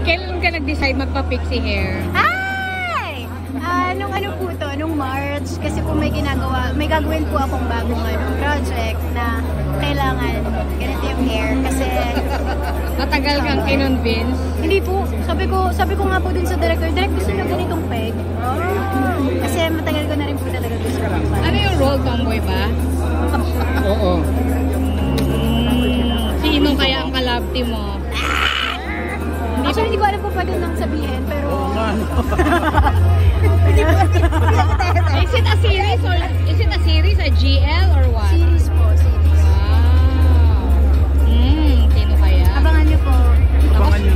Kailan ka nag-decide magpa-pixie hair? Ay! Nung ano po to, nung March, kasi po may gagawin po akong bagong project na kailangan ganito yung hair kasi Matagal kang kinonvince? hindi po, sabi ko nga po dun sa director, gusto nyo ganitong peg. Kasi matagal ko na rin po talaga gusto. Ano yung role, tomboy ba? Oo. Sino kaya ang kalab team mo? Actually, hindi ko alam kung pwede nang sabihin, pero Is it a series or is it a series, a GL or what? series po, series. Wow. Sino kaya? Abangan nyo po.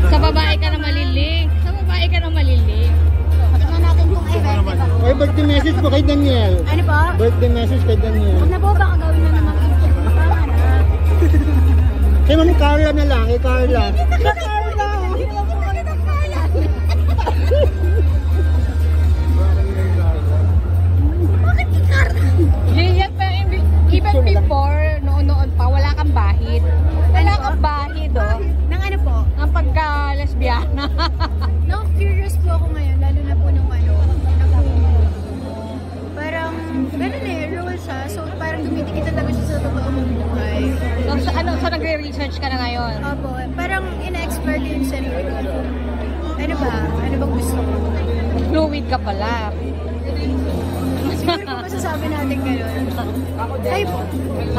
Sa babae ka na malilig. Sa babae ka na malilig. Tignan natin kung effective ako. Ay, birthday message po kay Daniel. Ano po? Birthday message kay Daniel. Huwag na po, baka gawin na naman. Tama na. Kay Mami Carla na lang, kay Carla. Even before, noon pa, wala kang bahid. Wala kang bahid, oh. Nang ano po? Ang pagka-lesbiana. No, curious po ako ngayon, lalo na po nung ano, parang, ganun rules ha. So, parang dumidikit talaga siya sa totoong buhay. So nagre-research ka na ngayon? Opo, parang ina-expert yung sarili ko. Ano ba? Ano bang gusto ko? Fluid ka pala. Siguro po masasabi natin gano'n. Ay po.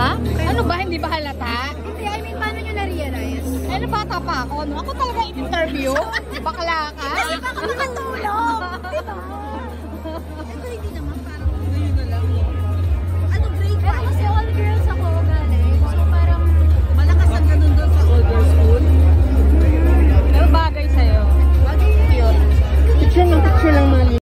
Ha? Ano ba? Hindi ba halata? Hindi, I mean, paano nyo na-realize? Ano bata pa ako? No? Ako talaga in-interview? Bakla ka? Kasi baka makatulong!